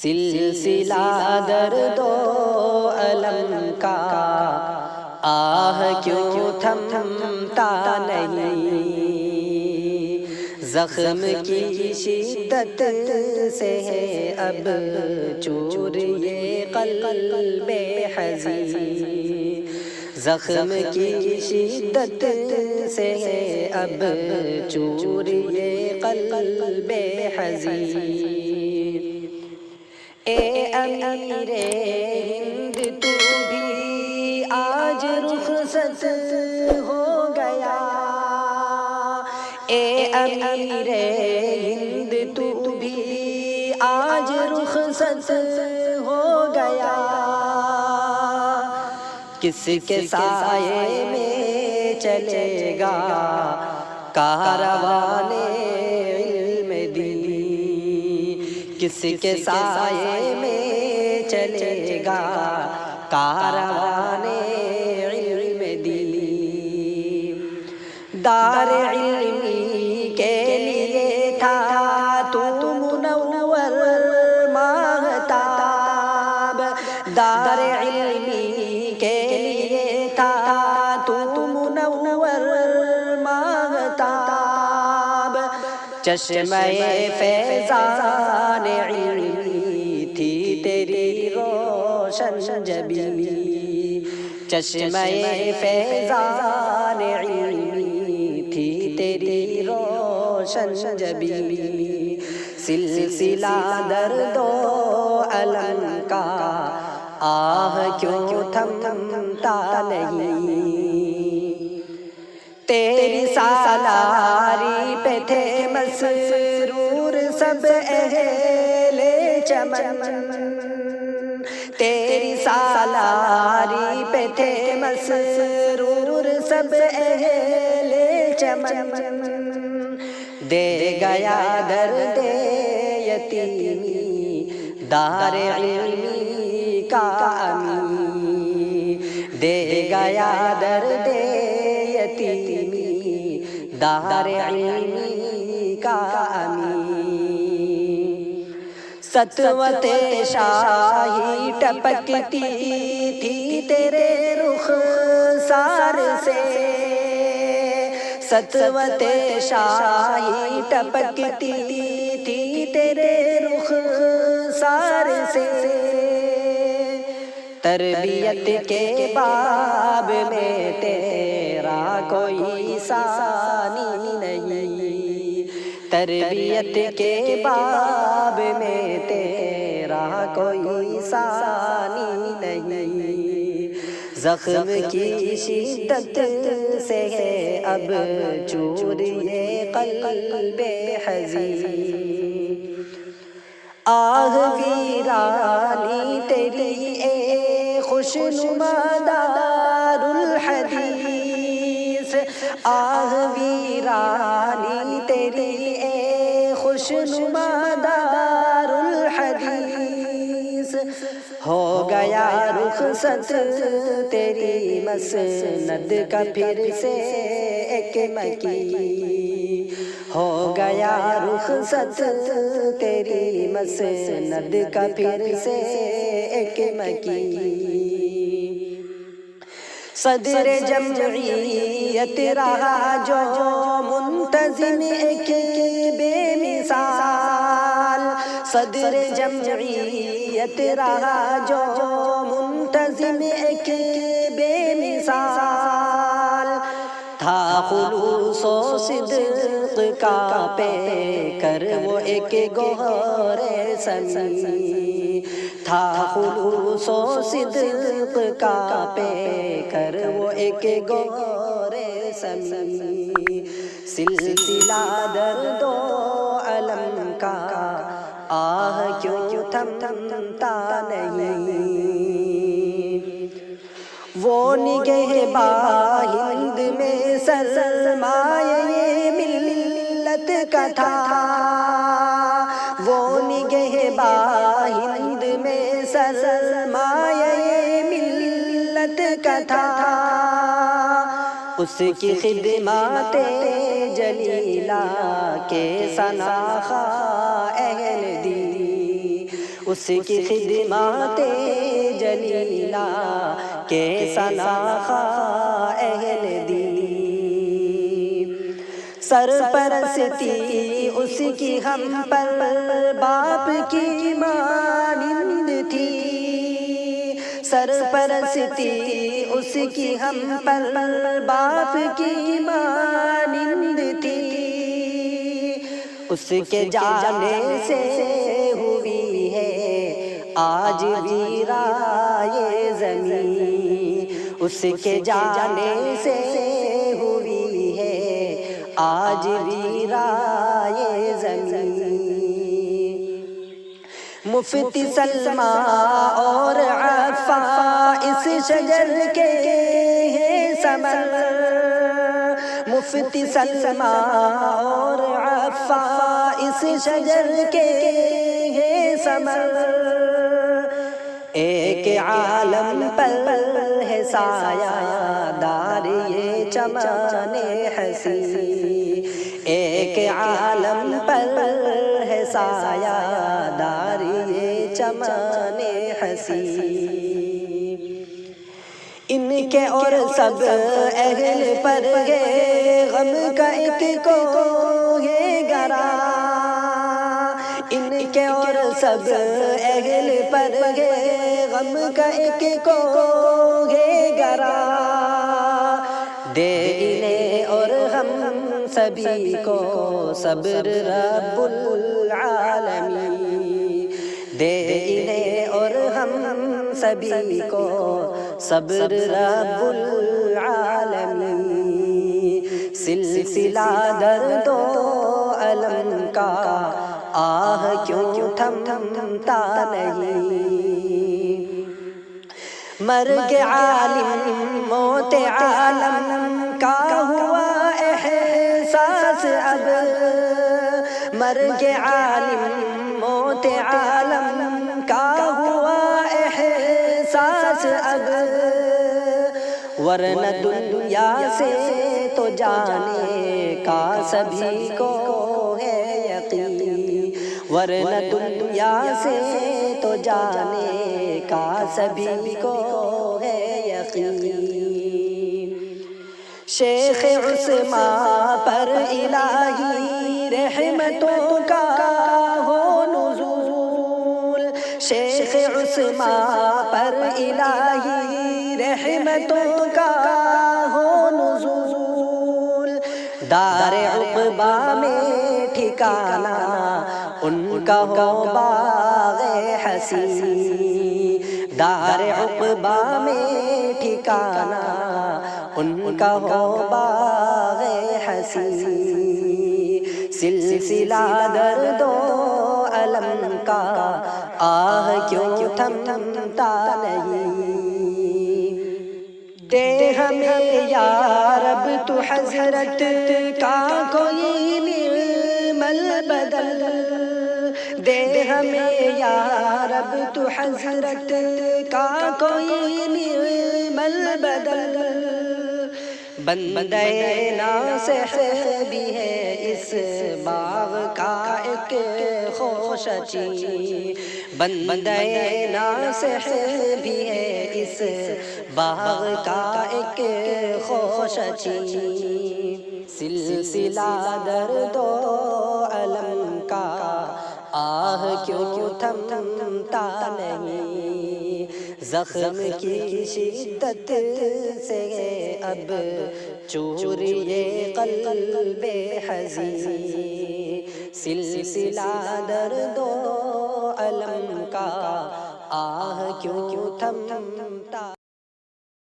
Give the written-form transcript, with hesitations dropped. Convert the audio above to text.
سلسلہ درد و الم کا آہ کیوں تھمتا نہیں، زخم کی شدت سے ہے اب چور یہ قلب حزین، زخم کی شدت سے ہے اب چور یہ قلب حزین۔ اے امیر ہند تو بھی آج رخصت ہو گیا، اے امیر ہند تو بھی آج رخصت ہو گیا، کس کے سائے میں چلے گا کاروان علم دین، کس کے سائے میں چلے گا کاروان علم دین۔ دار علمی کے لیے تھا تو منور ماہتاب، دار علمی کے لیے تھا تو منور ماہتاب، چشمہ فیضان علمی تھی تیری روشن جبیں، چشمہ فیضان علمی تھی تیری روشن جبیں، سلسلہ درد و الم کا آہ کیوں تھمتا نہیں، تیری سالاری پہ تھے مسرور سب اہل چمن، تیری سالاری پہ تھے مسرور سب اہل چمن، دے گیا درد یتیمی دار علمی کا امی، دے گیا درد یتیمی دار علمی کا امی، سطوت شاہی ٹپکتی تھی تیرے رخسار سے، سطوت شاہی ٹپکتی تھی تیرے رخسار سے، تربیت کے باب میں تیرا کوئی ثانی نہیں، تربیت کے باب میں تیرا کوئی ثانی نہیں، زخم کی شدت سے ہے اب چور یہ قلب حزین، آہ ویرانی تیری اے خوشنما دار الحدیث، آہ ویرانی تیری اے خوشنما دار الحدیث، ہو گیا رخصت تیری مسند کا پھر سے ایک مکی، ہو گیا رخصت تیری مسند کا پھر سے ایک مکی، صدر جمعیت رہا جو منتظم ایک بے مثال، صدر جمعیت رہا جو منتظم ایک بے مثال، تھا خلوص و صدق کا پے کر وہ ایک گوہر سمی، تھا خلوص و صدق کا پے کر وہ ایک گوہر سمی، سلسلہ درد و الم کا آہ کیوں تھمتا نہیں، وہ نگہباں ہند میں سرمایہ ملت کا تھا، وہ نگہباں ہند میں سرمایہ ملت کا تھا، اس کی خدمات جلیلہ کے ثناخواہ اہل دی، اس کی خدمات جلیلہ کے سلاخا اہل دین، سرپرستی اس کی ہم پر باپ کی مانند تھی، سرپرستی اس کی ہم پر باپ کی مانند تھی، اس کے جانے سے ہوئی ہے آج ویرائے زمین، اس کے جانے سے ہوئی ہے آج ویرائے زمین، مفتی سلمیٰ اور عفا اس شجر کے ہیں ثمر، مفتی سلمیٰ اور عفا اس شجر کے ہیں ثمر، ایک عالم پر ہے سایہ دار یہ چمن حسین، ایک عالم پر ہے سایہ دار یہ چمن حسین، ان کے اور سب اہل پر ہے غم کا ایک کو ہے گرا، ان کے اور سب اہل پر ہے غم کا ایک کو ہے گرا، دے انہیں اور ہم سبھی کو صبر رب العالمین، دے انہیں اور ہم سبھی کو صبر رب العالمین، سلسلہ درد و الم کا آہ کیوں تھمتا نہیں، مرگ عالم موت عالم کا ہوا احساس اب، مرگ عالم موت عالم کا ہوا احساس اب، ورنہ دنیا سے تو جانے کا سبھی کو ہے یقین، ورنہ دنیا سے تو جانے کا سبھی کو ہے یقین، شیخ عثمان پر الہی رحمتوں کا ہو نزول، شیخ عثمان پر الہی رحمتوں کا ہو نزول، دار عقبہ میں ٹھکانہ ان کا ہو باغ حسین، دار عقبہ میں ٹھکانہ ان کا ہو باغ حسین، سلسلہ درد و الم کا آہ کیوں تھمتا نہیں، دے ہمیں یا رب تو حضرت کا کوئی نعم البدل، دے ہمیں یا رب تو حضرت کا کوئی نعم البدل، بندے ناصح بھی ہے اس باغ کا ایک خوشچی، بندے ناصح بھی ہے اس باغ کا ایک خوشچی، سلسلہ درد و الم کا آہ کیوں تھمتا نہیں، زخم کی شدت سے اب چور یہ قلب حزین، سلسلہ درد و الم کا آہ کیوں تھمتا